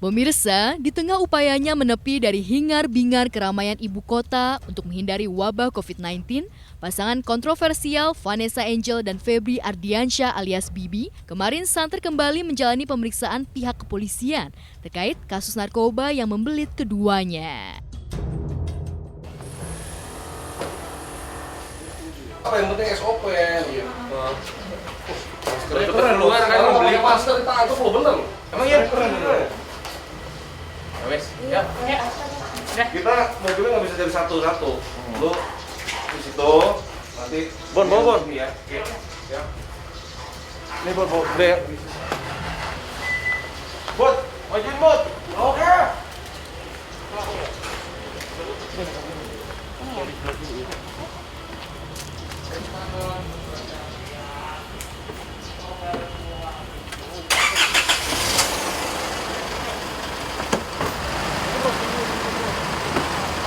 Pemirsa, di tengah upayanya menepi dari hingar-bingar keramaian ibu kota untuk menghindari wabah COVID-19, pasangan kontroversial Vanessa Angel dan Febri Ardiansyah alias Bibi kemarin santer kembali menjalani pemeriksaan pihak kepolisian terkait kasus narkoba yang membelit keduanya. Apa yang penting SOP gitu. Keren luar kan beli masker ditangkap lo bener. Emang iya? Keren. Wes, ya. Kita mobilnya nggak bisa jadi satu-satu. Lu di situ nanti. Bon. Ya. Ya. Ini Bon, gede ya. Bon, majuin Bon. Oke.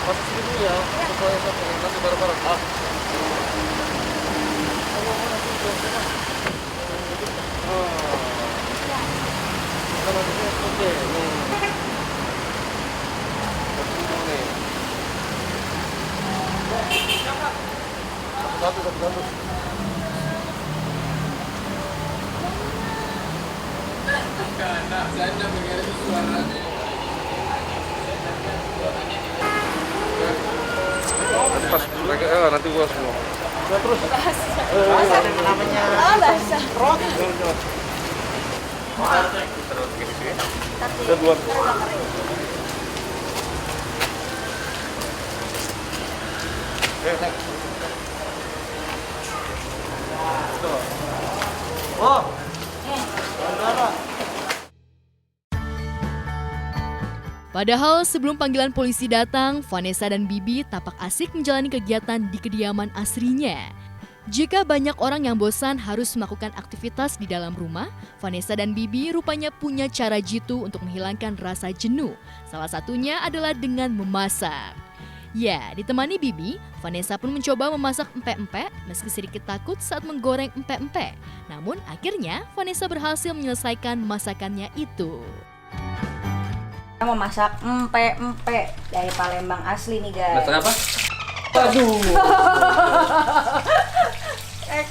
Masuk sini dulu ya, supaya nanti bareng-bareng. Satu. Pas mereka nanti gua semua. Ya terus. Bahasa ada namanya. Oh, bahasa. Rot. Terus gini sih. Udah duluan. Nek. Oh. Padahal sebelum panggilan polisi datang, Vanessa dan Bibi tampak asik menjalani kegiatan di kediaman aslinya. Jika banyak orang yang bosan harus melakukan aktivitas di dalam rumah, Vanessa dan Bibi rupanya punya cara jitu untuk menghilangkan rasa jenuh. Salah satunya adalah dengan memasak. Ya, ditemani Bibi, Vanessa pun mencoba memasak empek-empek meski sedikit takut saat menggoreng empek-empek. Namun akhirnya Vanessa berhasil menyelesaikan masakannya itu. Kita mau masak empek-empek dari Palembang asli nih guys. Masak apa? Aduh.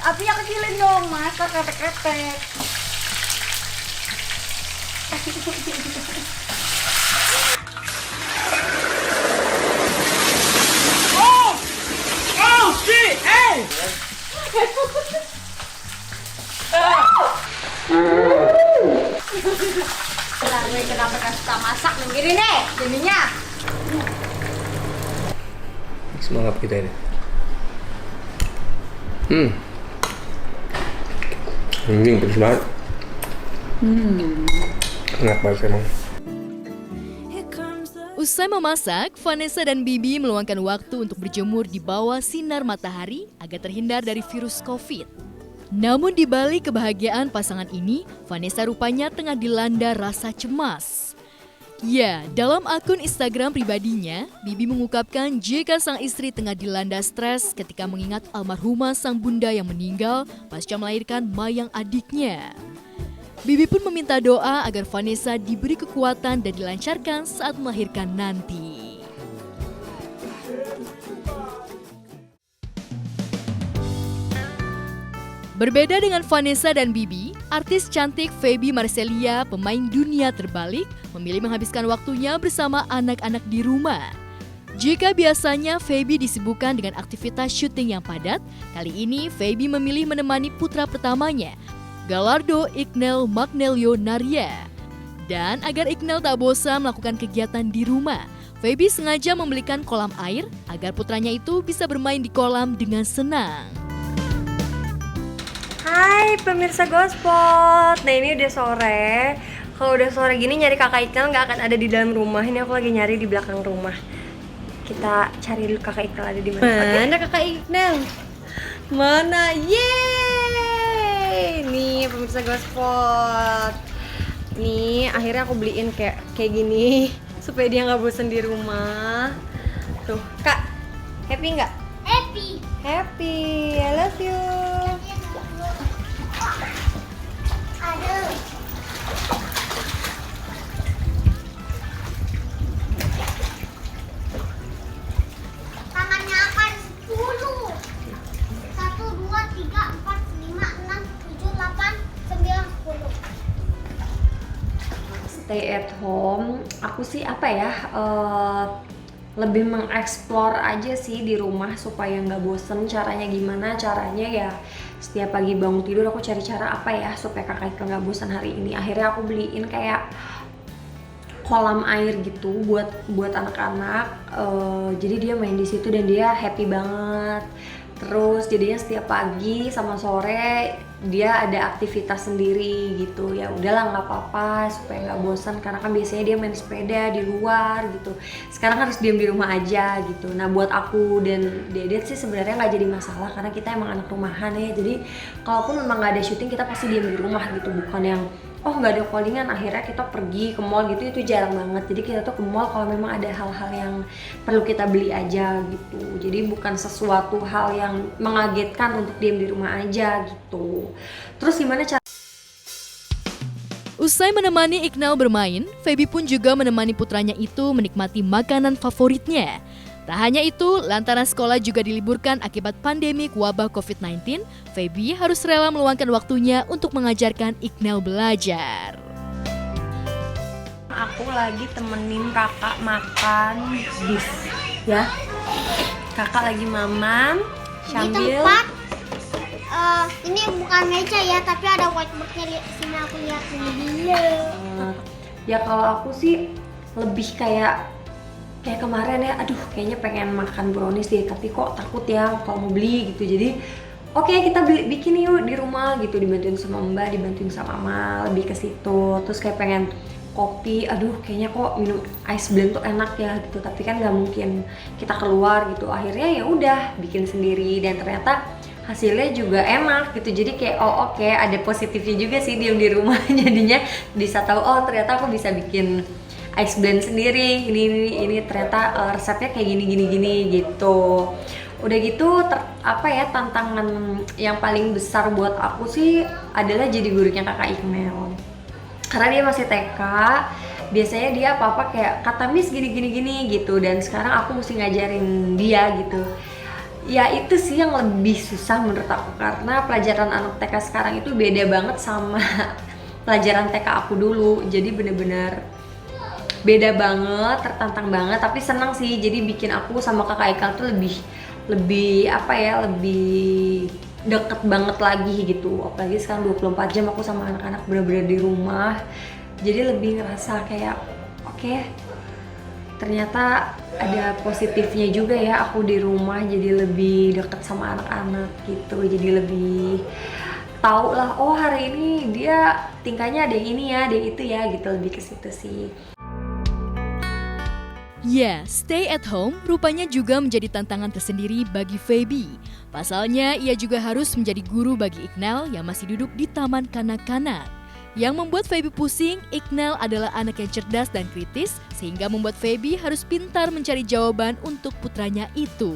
Apinya kecilin dong, masak ketek-ketek. Nah, gue kenapa gak suka masak nih gini nih, jadinya. Semangat kita ini. Anjing pedes banget. Enak banget emang. Usai memasak, Vanessa dan Bibi meluangkan waktu untuk berjemur di bawah sinar matahari agar terhindar dari virus COVID. Namun di balik kebahagiaan pasangan ini, Vanessa rupanya tengah dilanda rasa cemas. Ya, dalam akun Instagram pribadinya, Bibi mengungkapkan jika sang istri tengah dilanda stres ketika mengingat almarhumah sang bunda yang meninggal pasca melahirkan mayang adiknya. Bibi pun meminta doa agar Vanessa diberi kekuatan dan dilancarkan saat melahirkan nanti. Berbeda dengan Vanessa dan Bibi, artis cantik Feby Marcelia, pemain dunia terbalik, memilih menghabiskan waktunya bersama anak-anak di rumah. Jika biasanya Feby disibukkan dengan aktivitas syuting yang padat, kali ini Feby memilih menemani putra pertamanya, Gallardo Iqnel Magnelio Naria. Dan agar Iqnel tak bosan melakukan kegiatan di rumah, Feby sengaja membelikan kolam air agar putranya itu bisa bermain di kolam dengan senang. Hai pemirsa Gospot, nah ini udah sore. Kalau udah sore gini nyari kakak Iqnel nggak akan ada di dalam rumah. Ini aku lagi nyari di belakang rumah. Kita cari dulu kakak Iqnel ada di mana. Mana kakak Iqnel? Mana? Yeay! Nih pemirsa Gospot. Nih akhirnya aku beliin kayak gini supaya dia nggak bosan di rumah. Tuh kak, happy nggak? Happy. Happy, I love you. Aduh. stay at home, aku sih apa ya, lebih mengeksplor aja sih di rumah supaya nggak bosen. Caranya gimana? Caranya ya setiap pagi bangun tidur aku cari cara apa ya supaya kakak Ika nggak bosan hari ini. Akhirnya aku beliin kayak kolam air gitu buat anak-anak. Jadi dia main di situ dan dia happy banget. Terus jadinya setiap pagi sama sore dia ada aktivitas sendiri gitu. Ya udahlah nggak apa-apa supaya nggak bosan, karena kan biasanya dia main sepeda di luar gitu. Sekarang harus diam di rumah aja gitu. Nah buat aku dan Dedet sih sebenarnya nggak jadi masalah karena kita emang anak rumahan ya. Jadi kalaupun memang nggak ada syuting kita pasti diam di rumah gitu, bukan yang oh nggak ada callingan akhirnya kita pergi ke mall gitu, itu jarang banget. Jadi kita tuh ke mall kalau memang ada hal-hal yang perlu kita beli aja gitu. Jadi bukan sesuatu hal yang mengagetkan untuk diam di rumah aja gitu. Terus gimana cara? Usai menemani Iqnal bermain, Feby pun juga menemani putranya itu menikmati makanan favoritnya. Tak hanya itu, lantaran sekolah juga diliburkan akibat pandemik wabah COVID-19, Feby harus rela meluangkan waktunya untuk mengajarkan Iqnal belajar. Aku lagi temenin kakak makan beef ya. Kakak lagi mamam Di sambil tempat ini bukan meja ya, tapi ada whiteboardnya. Sini aku lihat ini dia. ya kalau aku sih lebih kayak kemarin ya, aduh kayaknya pengen makan brownies deh, tapi kok takut ya kalau mau beli gitu. Jadi oke, kita bikin yuk di rumah gitu, dibantuin sama Mbak, dibantuin sama Mama, lebih ke situ. Terus kayak pengen kopi, aduh kayaknya kok minum ice blend tuh enak ya gitu, tapi kan nggak mungkin kita keluar gitu. Akhirnya ya udah bikin sendiri dan ternyata hasilnya juga enak gitu. Jadi kayak oh oke, ada positifnya juga sih diam di rumah. Jadinya bisa tahu oh ternyata aku bisa bikin ice blend sendiri, ini ternyata resepnya kayak gini gitu. Udah gitu tantangan yang paling besar buat aku sih adalah jadi gurunya kakak Iqnal. Karena dia masih TK, biasanya dia apa-apa kayak kata Miss gini gitu, dan sekarang aku mesti ngajarin dia gitu. Ya itu sih yang lebih susah menurut aku, karena pelajaran anak TK sekarang itu beda banget sama pelajaran TK aku dulu. Jadi bener-bener beda banget, tertantang banget, tapi senang sih. Jadi bikin aku sama kakak Ika tuh lebih deket banget lagi gitu. Apalagi sekarang 24 jam aku sama anak-anak bener-bener di rumah. Jadi lebih ngerasa kayak oke, ternyata ada positifnya juga ya aku di rumah, jadi lebih deket sama anak-anak gitu. Jadi lebih tahu lah, oh hari ini dia tingkahnya ada yang ini ya, ada yang itu ya gitu, lebih ke situ sih. Ya, stay at home rupanya juga menjadi tantangan tersendiri bagi Feby. Pasalnya, ia juga harus menjadi guru bagi Iqnal yang masih duduk di taman kanak-kanak. Yang membuat Feby pusing, Iqnal adalah anak yang cerdas dan kritis, sehingga membuat Feby harus pintar mencari jawaban untuk putranya itu.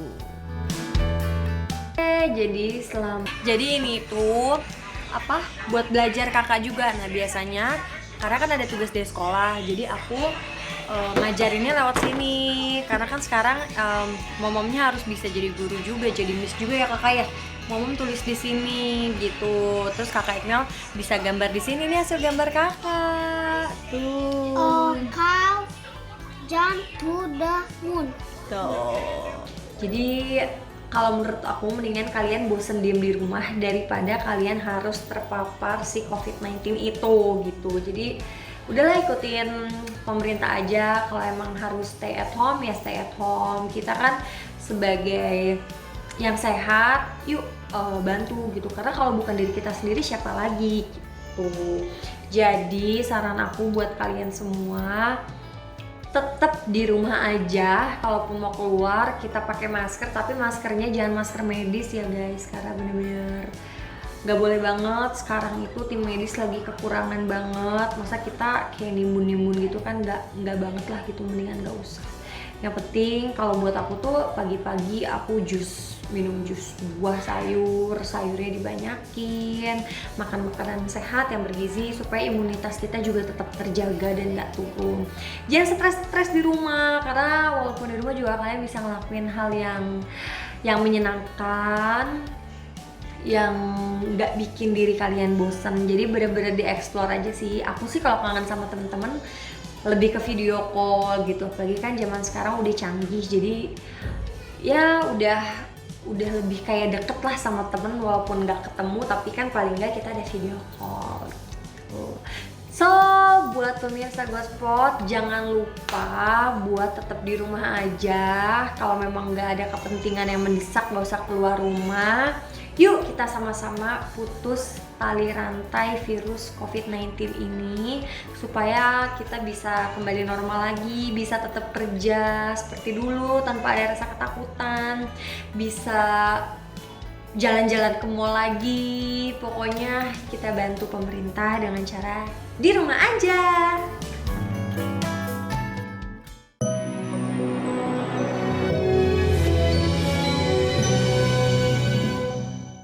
Jadi ini tuh buat belajar kakak juga. Nah biasanya karena kan ada tugas dari sekolah, jadi aku ngajarinnya lewat sini. Karena kan sekarang momomnya harus bisa jadi guru juga, jadi miss juga ya kakak ya. Momom tulis di sini gitu. Terus kakak Iqnal bisa gambar di sini, nih hasil gambar kakak. Tuh. Cow jump to the moon. Tuh. Jadi kalau menurut aku mendingan kalian bosen diem di rumah daripada kalian harus terpapar si COVID-19 itu gitu. Jadi udahlah ikutin pemerintah aja. Kalau emang harus stay at home ya stay at home. Kita kan sebagai yang sehat, yuk bantu gitu. Karena kalau bukan diri kita sendiri siapa lagi gitu. Jadi saran aku buat kalian semua, tetap di rumah aja. Kalaupun mau keluar kita pakai masker, tapi maskernya jangan masker medis ya guys, karena bener-bener nggak boleh banget. Sekarang itu tim medis lagi kekurangan banget. Masa kita kayak nimbun gitu kan, nggak banget lah gitu, mendingan nggak usah. Yang penting kalau buat aku tuh pagi-pagi aku minum jus buah sayurnya dibanyakin, makan makanan sehat yang bergizi supaya imunitas kita juga tetap terjaga dan nggak turun. Jangan stres di rumah, karena walaupun di rumah juga kalian bisa ngelakuin hal yang menyenangkan. yang nggak bikin diri kalian bosen. Jadi bener-bener dieksplor aja sih. Aku sih kalau kangen sama temen-temen lebih ke video call gitu. Apalagi kan zaman sekarang udah canggih, jadi ya udah lebih kayak deket lah sama temen walaupun nggak ketemu, tapi kan paling nggak kita ada video call gitu. So, buat pemirsa Gospot, jangan lupa buat tetap di rumah aja. Kalau memang nggak ada kepentingan yang mendesak, nggak usah keluar rumah. Yuk kita sama-sama putus tali rantai virus COVID-19 ini supaya kita bisa kembali normal lagi, bisa tetap kerja seperti dulu tanpa ada rasa ketakutan, bisa jalan-jalan ke mall lagi. Pokoknya kita bantu pemerintah dengan cara di rumah aja.